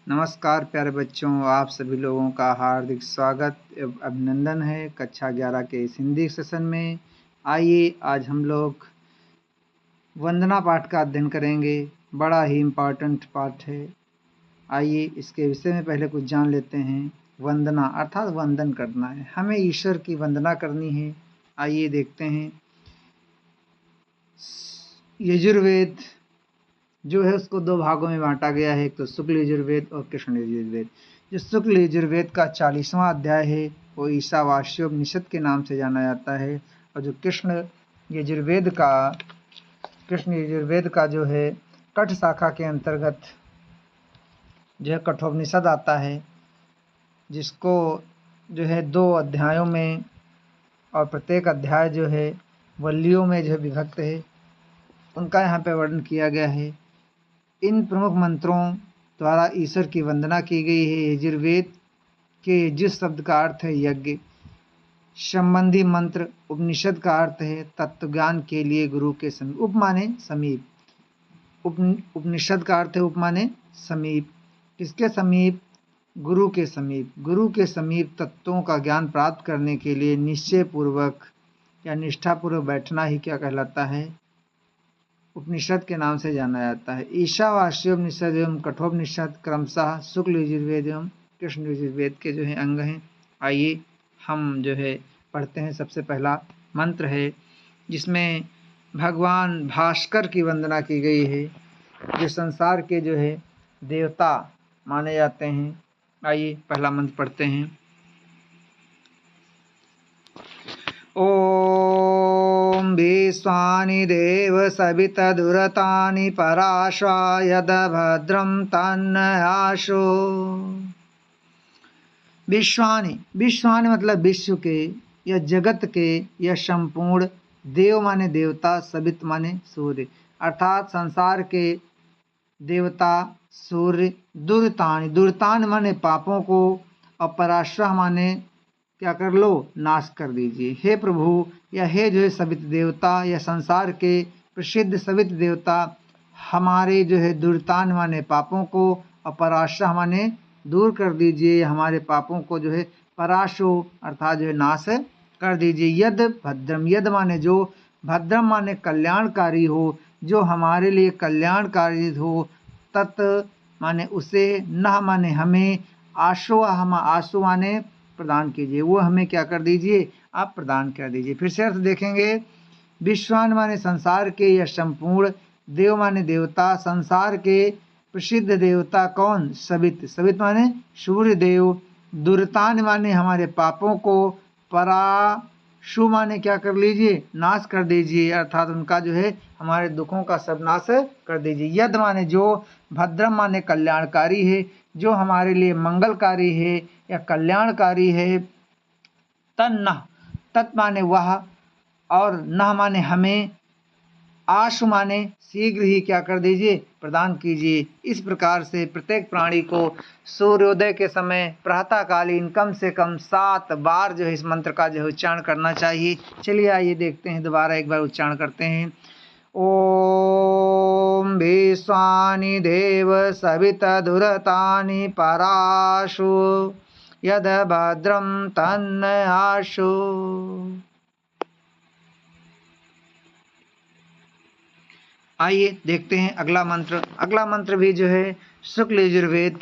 नमस्कार प्यारे बच्चों, आप सभी लोगों का हार्दिक स्वागत एवं अभिनंदन है कक्षा 11 के इस हिंदी सेशन में। आइए आज हम लोग वंदना पाठ का अध्ययन करेंगे। बड़ा ही इम्पॉर्टेंट पाठ है। आइए इसके विषय में पहले कुछ जान लेते हैं। वंदना अर्थात वंदन करना है, हमें ईश्वर की वंदना करनी है। आइए देखते हैं। यजुर्वेद जो है उसको दो भागों में बांटा गया है, एक तो शुक्ल यजुर्वेद और कृष्ण यजुर्वेद। जो शुक्ल यजुर्वेद का 40वां अध्याय है वो ईशावास्योपनिषद के नाम से जाना जाता है, और जो कृष्ण यजुर्वेद का जो है कठ शाखा के अंतर्गत जो है कठोपनिषद आता है, जिसको जो है 2 अध्यायों में और प्रत्येक अध्याय जो है वल्लियों में जो है विभक्त है, उनका यहाँ पे वर्णन किया गया है। इन प्रमुख मंत्रों द्वारा ईश्वर की वंदना की गई है। यजुर्वेद के जिस शब्द का अर्थ है यज्ञ संबंधी मंत्र, उपनिषद का अर्थ है तत्व ज्ञान के लिए गुरु के समीप। उप माने समीप, उपनिषद का अर्थ है उप माने समीप। किसके समीप? गुरु के समीप। गुरु के समीप तत्वों का ज्ञान प्राप्त करने के लिए निश्चय पूर्वक या निष्ठापूर्वक बैठना ही क्या कहलाता है? उपनिषद के नाम से जाना जाता है। ईशावास्योपनिषद एवं कठोपनिषद क्रमशः शुक्ल यजुर्वेद एवं कृष्ण यजुर्वेद के जो है अंग हैं। आइए हम जो है पढ़ते हैं। सबसे पहला मंत्र है जिसमें भगवान भास्कर की वंदना की गई है, जो संसार के जो है देवता माने जाते हैं। आइए पहला मंत्र पढ़ते हैं। ओम विश्वानि देव सवितदुरतानि पराश्वा यद भद्रं तन्नयाशो। विश्वानि मतलब विश्व के या जगत के या संपूर्ण, देव माने देवता, सवित माने सूर्य, अर्थात संसार के देवता सूर्य। दुर्तान माने पापों को, और पराश्वा माने क्या कर लो? नाश कर दीजिए। हे प्रभु या हे जो है सवित देवता या संसार के प्रसिद्ध सवित देवता, हमारे जो है दुर्तान माने पापों को, और पराश्वा माने दूर कर दीजिए हमारे पापों को, जो है पराशो अर्थात जो है नाश कर दीजिए। यद भद्रम, यद माने जो, भद्रम माने कल्याणकारी हो, जो हमारे लिए कल्याणकारी हो। तत् माने उसे, न माने हमें, आशो हम आशो माने प्रदान कीजिए, वो हमें क्या कर दीजिए? आप प्रदान कर दीजिए। फिर से अर्थ देखेंगे। विश्वान माने संसार के या संपूर्ण, देव माने देवता, संसार के प्रसिद्ध देवता कौन? सवित, सवित माने सूर्य देव। दुर्तान माने हमारे पापों को, पराशु माने क्या कर लीजिए? नाश कर दीजिए, अर्थात उनका जो है हमारे दुखों का सब नाश कर दीजिए। यद माने जो, भद्रम माने कल्याणकारी है, जो हमारे लिए मंगलकारी है या कल्याणकारी है। तन्नः, तत् माने वह, और न माने हमें, आशु माने शीघ्र ही क्या कर दीजिए? प्रदान कीजिए। इस प्रकार से प्रत्येक प्राणी को सूर्योदय के समय प्रातःकालीन कम से कम 7 बार जो है इस मंत्र का जो है उच्चारण करना चाहिए। चलिए आइए देखते हैं, दोबारा एक बार उच्चारण करते हैं। ओम विश्वानि देव सवितदुरतानि पराशु यद भद्रं तन्नयाशु। आइए देखते हैं अगला मंत्र। अगला मंत्र भी जो है शुक्ल यजुर्वेद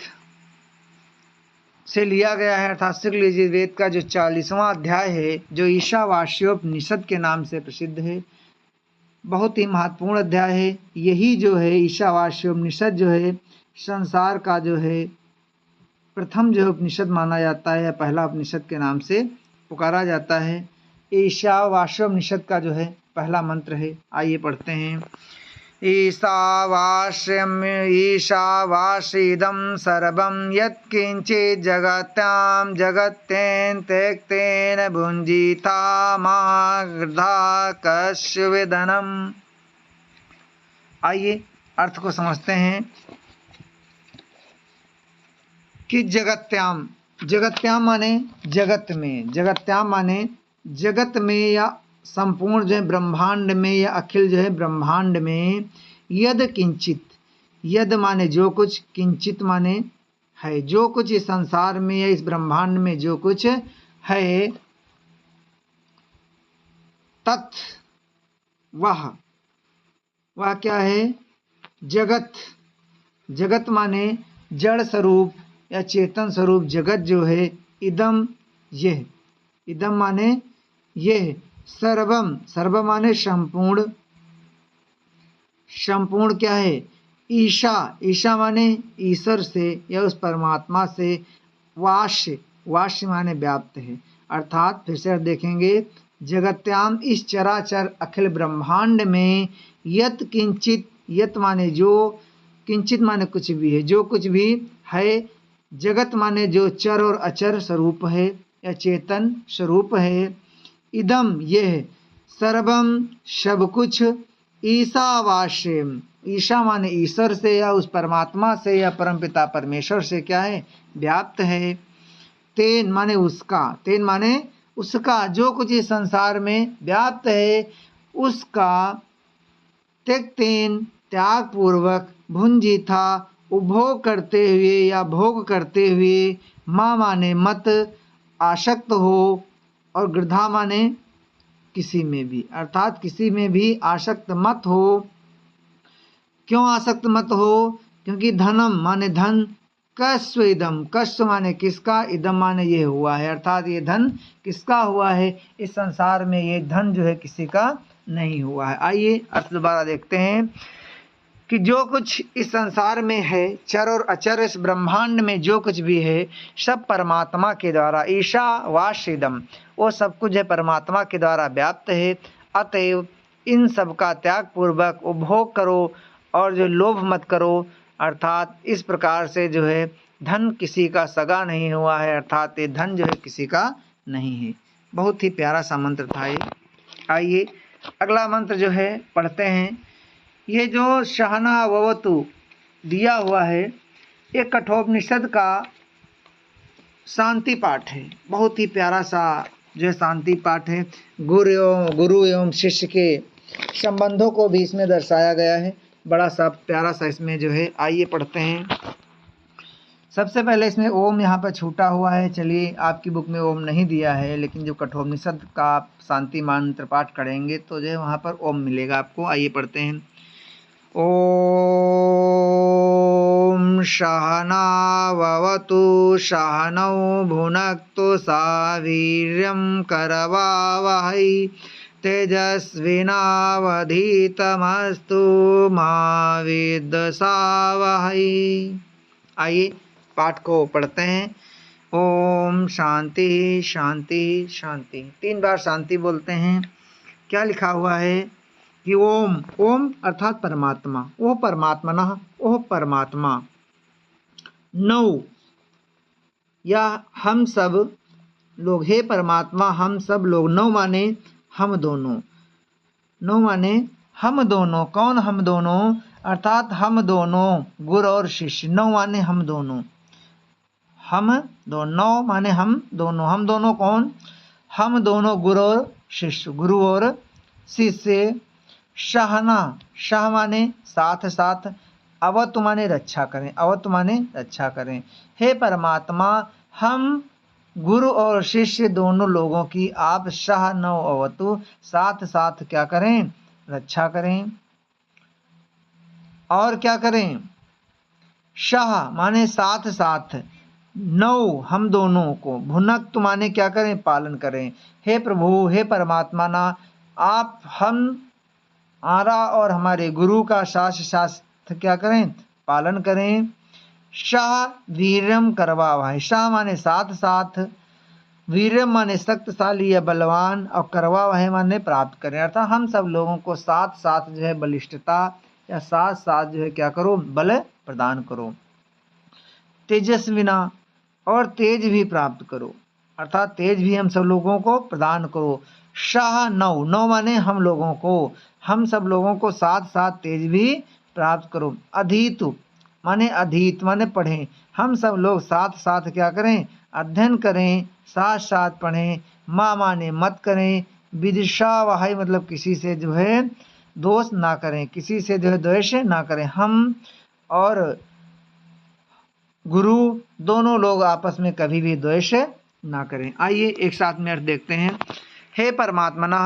से लिया गया है, अर्थात शुक्ल यजुर्वेद का जो 40वां अध्याय है, जो ईशावास्योपनिषद के नाम से प्रसिद्ध है। बहुत ही महत्वपूर्ण अध्याय है। यही जो है ईशावास्योपनिषद जो है संसार का जो है प्रथम जो है उपनिषद माना जाता है, या पहला उपनिषद के नाम से पुकारा जाता है। ईशावास्योपनिषद का जो है पहला मंत्र है। आइए पढ़ते हैं। ईशावास्यमिदं सर्वं यत्किञ्चित् जगत्यां जगत्तेन त्यक्तेन भुञ्जीता मागधा कस्यविदनम्। आइए अर्थ को समझते हैं कि जगत्याम, जगत्याम माने जगत में, जगत्याम माने जगत में या संपूर्ण जो है ब्रह्मांड में या अखिल जो है ब्रह्मांड में। यद किंचित, यद माने जो कुछ, किंचित माने है। जो कुछ इस संसार में या इस ब्रह्मांड में जो कुछ है तत् वह क्या है? जगत। जगत माने जड़ स्वरूप या चेतन स्वरूप जगत जो है, इदम यह, इदम माने यह, सर्वम, सर्व माने संपूर्ण, संपूर्ण क्या है? ईशा, ईशा माने ईश्वर से या उस परमात्मा से, वाष्य, वाष्य माने व्याप्त है। अर्थात फिर से देखेंगे, जगत्याम इस चराचर अखिल ब्रह्मांड में यत किंचित, यत माने जो, किंचित माने कुछ भी है, जो कुछ भी है, जगत माने जो चर और अचर स्वरूप है या चेतन स्वरूप है, इदम यह, सर्वम सब कुछ, ईशावास्यम, ईशा माने ईश्वर से या उस परमात्मा से या परमपिता परमेश्वर से क्या है? व्याप्त है। तेन माने उसका, तेन माने उसका, जो कुछ इस संसार में व्याप्त है उसका, त्यक्तेन त्याग पूर्वक, भुंजी था उपभोग करते हुए या भोग करते हुए, माँ माने मत, आसक्त हो, और गृधा माने किसी में भी, अर्थात किसी में भी आसक्त मत हो। क्यों आसक्त मत हो? क्योंकि धनम माने धन, कस्व इदम, कस्व माने किसका, इदम माने ये हुआ है, अर्थात ये धन किसका हुआ है? इस संसार में ये धन जो है किसी का नहीं हुआ है। आइए अर्थ दोबारा देखते हैं कि जो कुछ इस संसार में है, चर और अचर, इस ब्रह्मांड में जो कुछ भी है, सब परमात्मा के द्वारा, ईशा वाशिदम, वो सब कुछ है परमात्मा के द्वारा व्याप्त है। अतएव इन सब का त्याग पूर्वक उपभोग करो और जो लोभ मत करो, अर्थात इस प्रकार से जो है धन किसी का सगा नहीं हुआ है, अर्थात ये धन जो है किसी का नहीं है। बहुत ही प्यारा सा मंत्र था ये। आइए अगला मंत्र जो है पढ़ते हैं। ये जो शहना ववतु दिया हुआ है, ये कठोपनिषद का शांति पाठ है। बहुत ही प्यारा सा जो शांति पाठ है। गुरु एवं शिष्य के संबंधों को भी इसमें दर्शाया गया है। बड़ा सा प्यारा सा इसमें जो है, आइए पढ़ते हैं। सबसे पहले इसमें ओम यहाँ पर छूटा हुआ है। चलिए, आपकी बुक में ओम नहीं दिया है, लेकिन जो कठोपनिषद का आप शांति मंत्र पाठ करेंगे तो जो है वहाँ पर ओम मिलेगा आपको। आइए पढ़ते हैं। ओम सहनावतु सहनौ भुनक्तु सावीर्यं करवावहै तेजस्विनावधीतमस्तु मा विद्विषावहै। आइए पाठ को पढ़ते हैं। ओम शांति शांति शांति, 3 बार शांति बोलते हैं। क्या लिखा हुआ है कि ओम, ओम अर्थात परमात्मा, वो परमात्मा ना, वो परमात्मा, नौ या हम सब लोग, हे परमात्मा हम सब लोग, नौ माने हम दोनों, नौ माने हम दोनों, कौन हम दोनों? अर्थात हम दोनों गुरु और शिष्य, नौ माने हम दोनों, हम दोनों, नौ माने हम दोनों, हम दोनों कौन? हम दोनों गुरु और शिष्य, गुरु और शिष्य। सहना, शाह माने साथ साथ, अवतु माने रक्षा करें, अवतु माने रक्षा करें। हे परमात्मा हम गुरु और शिष्य दोनों लोगों की आप शाह नौ अवतु, साथ साथ क्या करें? रक्षा करें। और क्या करें? शाह माने साथ साथ, नौ हम दोनों को, भुनक माने क्या करें? पालन करें। हे प्रभु, हे परमात्मा ना, आप हम आरा और हमारे गुरु का शास्त्र क्या करें? पालन करें। शाह वीरम करवावा, शाह माने साथ साथ, वीरम माने शक्तिशाली या बलवान, और करवावा माने प्राप्त करें। अर्थात हम सब लोगों को साथ साथ जो है बलिष्ठता या साथ साथ जो है क्या करो? बल प्रदान करो। तेजस्विना, और तेज भी प्राप्त करो, अर्थात तेज भी हम सब लोगों को प्रदान करो। शाह नौ, नौ माने हम लोगों को, हम सब लोगों को साथ साथ तेज भी प्राप्त करो। अधीतु माने अधीत माने पढ़ें, हम सब लोग साथ साथ क्या करें? अध्ययन करें, साथ साथ पढ़ें। माँ माने मत करें। विदिशा वहाई मतलब किसी से जो है दोष ना करें, किसी से जो है द्वेष ना करें। हम और गुरु दोनों लोग आपस में कभी भी द्वेष ना करें। आइए एक साथ में अर्थ देखते हैं। हे परमात्मना,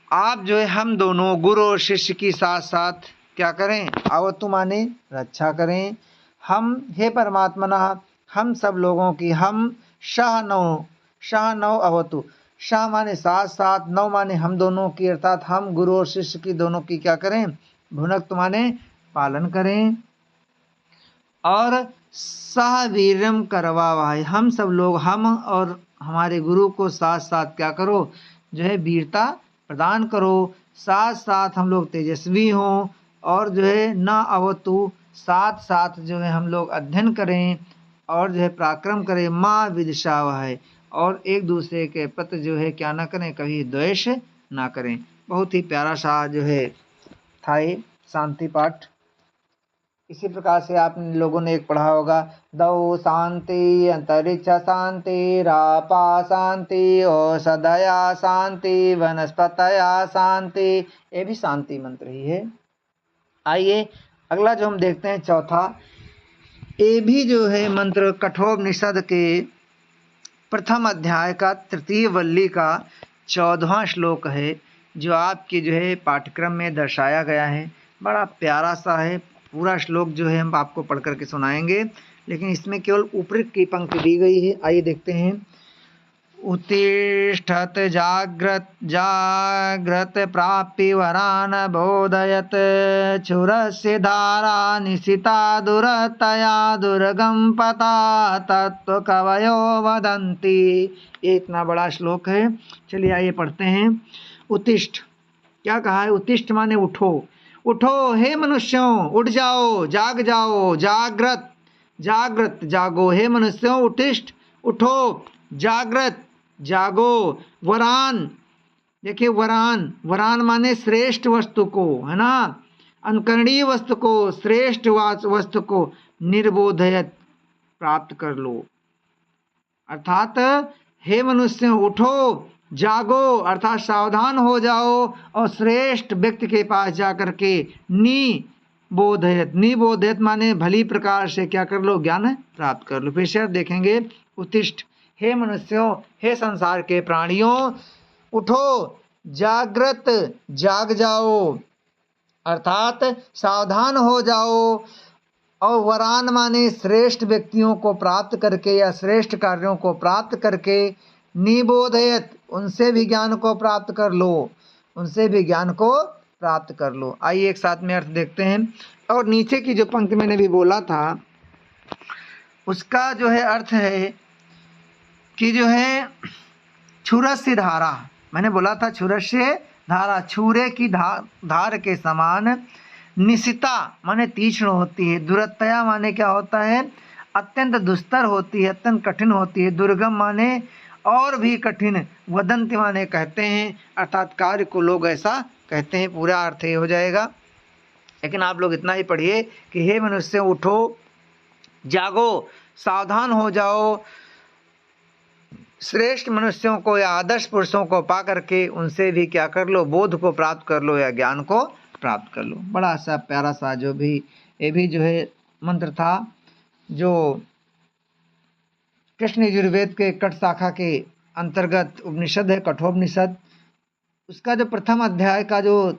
आप जो है हम दोनों गुरु और शिष्य की साथ साथ क्या करें, अवतु माने रक्षा करें। हम हे परमात्मना, हम सब लोगों की, हम शाह नौ अवतु, शाह माने साथ साथ, नौ माने हम दोनों की, अर्थात हम गुरु और शिष्य की दोनों की क्या करें, भुनक्त माने पालन करें। और सह वीरम करवावाय, हम सब लोग, हम और हमारे गुरु को साथ साथ क्या करो, जो है वीरता प्रदान करो। साथ साथ हम लोग तेजस्वी हों और जो है न अवतु, साथ साथ जो है हम लोग अध्ययन करें और जो है पराक्रम करें। माँ विदिशावह, और एक दूसरे के प्रति जो है क्या ना करें, कभी द्वेष ना करें। बहुत ही प्यारा सा जो है था ये शांति पाठ। इसी प्रकार से आप लोगों ने एक पढ़ा होगा, दौ शांति अंतरिक्ष शांति रापा शांति औषधया शांति वनस्पतया शांति, ये भी शांति मंत्र ही है। आइए अगला जो हम देखते हैं चौथा, ये भी जो है मंत्र कठोपनिषद के प्रथम अध्याय का तृतीय वल्ली का 14वां श्लोक है, जो आपके जो है पाठ्यक्रम में दर्शाया गया है। बड़ा प्यारा सा है। पूरा श्लोक जो है हम आपको पढ़ करके सुनाएंगे, लेकिन इसमें केवल ऊपरी की पंक्ति दी गई है। आइए देखते हैं। उत्तिष्ठत जाग्रत जाग्रत प्राप्य वरान बोधयत क्षुरस्य धारा निशिता दुरतया दुर्गम पता तत्व कवयो वदन्ति। ये इतना बड़ा श्लोक है। चलिए आइए पढ़ते हैं। उत्तिष्ठ, क्या कहा है? उत्तिष्ठ माने उठो, उठो हे मनुष्यों, उठ जाओ, जाग जाओ, जागृत जागृत जागो, हे मनुष्यों उत्तिष्ठ उठो, जागृत जागो। वरान, देखिए वरान, वरान माने श्रेष्ठ वस्तु को, है ना, अनुकरणीय वस्तु को, श्रेष्ठ वस्तु को निर्बोधयत प्राप्त कर लो। अर्थात हे मनुष्यों उठो, जागो, अर्थात सावधान हो जाओ और श्रेष्ठ व्यक्ति के पास जाकर के निबोधयत, निबोधयत माने भली प्रकार से क्या कर लो, ज्ञान प्राप्त कर लो। फिर से देखेंगे। उत्तिष्ठ, हे मनुष्यों, हे संसार के प्राणियों, उठो, जागृत जाग जाओ, अर्थात सावधान हो जाओ। और वरान माने श्रेष्ठ व्यक्तियों को प्राप्त करके या श्रेष्ठ कार्यों को प्राप्त करके, निबोधयत उनसे भी ज्ञान को प्राप्त कर लो, उनसे भी ज्ञान को प्राप्त कर लो। आइए एक साथ में अर्थ देखते हैं। और नीचे की जो पंक्ति मैंने भी बोला था, उसका जो है अर्थ है कि जो है क्षुरस्य धारा, मैंने बोला था क्षुरस्य धारा, छुरे की धार के समान, निशिता माने तीक्ष्ण होती है, दुरतया माने क्या होता है, अत्यंत दुस्तर होती है, अत्यंत कठिन होती है, दुर्गम माने और भी कठिन, वदंती माने कहते हैं, अर्थात कार्य को लोग ऐसा कहते हैं। पूरा अर्थ ये हो जाएगा, लेकिन आप लोग इतना ही पढ़िए कि हे मनुष्य उठो, जागो, सावधान हो जाओ, श्रेष्ठ मनुष्यों को या आदर्श पुरुषों को पा करके उनसे भी क्या कर लो, बोध को प्राप्त कर लो या ज्ञान को प्राप्त कर लो। बड़ा सा प्यारा सा जो भी ये भी जो है मंत्र था, जो कृष्ण यजुर्वेद के कट शाखा के अंतर्गत उपनिषद है, कठोपनिषद, उसका जो प्रथम अध्याय का जो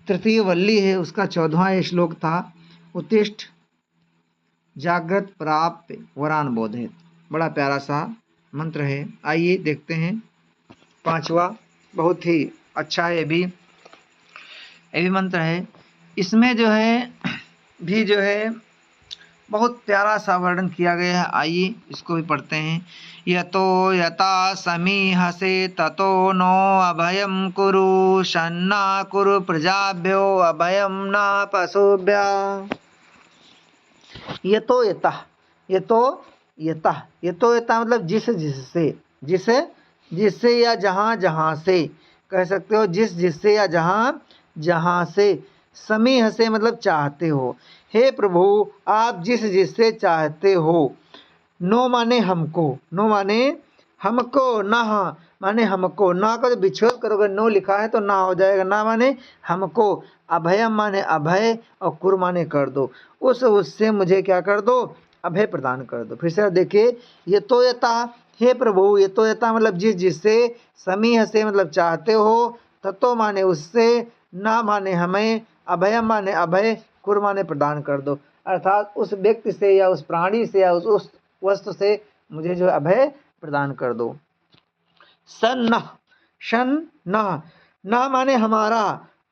तृतीय वल्ली है, उसका 14वां श्लोक था। उत्तिष्ठ जागृत प्राप्त वरान बोधयत, बड़ा प्यारा सा मंत्र है। आइए देखते हैं 5वां, बहुत ही अच्छा है, ये भी मंत्र है। इसमें जो है भी जो है बहुत प्यारा सा वर्णन किया गया है। आइए इसको भी पढ़ते हैं। यतो यथा समीहसे ततो नो अभयम कुरु शन्ना कुरु प्रजाभ्यो अभयम न पशुभ्य। यतो यथा, यतो यथा, यतो यथा मतलब जिस जिससे, जिसे जिससे या जहाँ जहाँ से कह सकते हो, जिस जिससे या जहाँ जहाँ से। समीह से मतलब चाहते हो। हे प्रभु आप जिस जिससे चाहते हो। नो माने हमको, नो माने हमको, ना माने हमको, ना का जो विच्छेद करोगे, नो लिखा है तो ना हो जाएगा, ना माने हमको, अभयम माने अभय और कुर माने कर दो, उससे मुझे क्या कर दो, अभय प्रदान कर दो। फिर से देखिए, ये तो यथा, हे प्रभु, ये तो यथा मतलब जिससे, समीह से मतलब चाहते हो, तत्व माने उससे, ना माने हमें, अभयम माने अभय, कुर माने प्रदान कर दो। अर्थात उस व्यक्ति से या उस प्राणी से या उस वस्तु से मुझे जो अभय प्रदान कर दो। सन न माने हमारा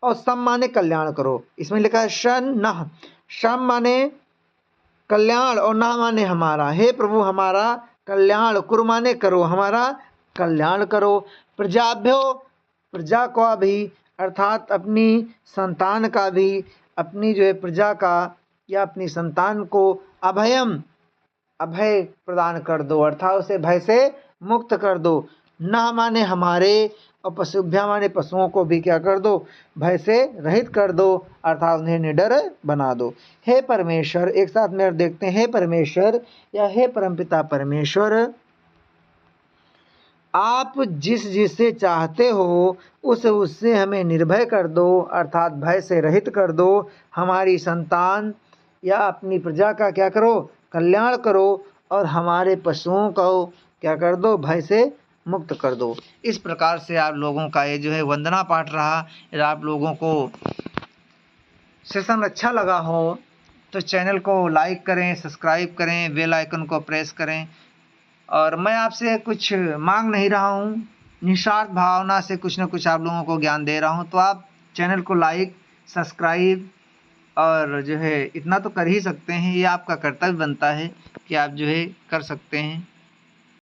और सम माने कल्याण करो। इसमें लिखा है शन न, शम माने कल्याण और ना माने हमारा। हे प्रभु हमारा कल्याण, कुर माने करो, हमारा कल्याण करो। प्रजाभ्यो, प्रजा का भी अर्थात अपनी संतान का भी, अपनी जो है प्रजा का या अपनी संतान को अभयम, अभय प्रदान कर दो, अर्थात उसे भय से मुक्त कर दो। ना माने हमारे और पशुभ्या माने पशुओं को भी क्या कर दो, भय से रहित कर दो, अर्थात उन्हें निडर बना दो। हे परमेश्वर, एक साथ में देखते हैं, हे परमेश्वर या हे परमपिता परमेश्वर, आप जिससे चाहते हो उससे हमें निर्भय कर दो, अर्थात भय से रहित कर दो। हमारी संतान या अपनी प्रजा का क्या करो, कल्याण करो, और हमारे पशुओं को क्या कर दो, भय से मुक्त कर दो। इस प्रकार से आप लोगों का ये जो है वंदना पाठ रहा। यदि आप लोगों को सेशन अच्छा लगा हो तो चैनल को लाइक करें, सब्सक्राइब करें, बेल आइकन को प्रेस करें। और मैं आपसे कुछ मांग नहीं रहा हूँ, निस्वार्थ भावना से कुछ न कुछ आप लोगों को ज्ञान दे रहा हूँ। तो आप चैनल को लाइक, सब्सक्राइब और जो है इतना तो कर ही सकते हैं, ये आपका कर्तव्य बनता है कि आप जो है कर सकते हैं।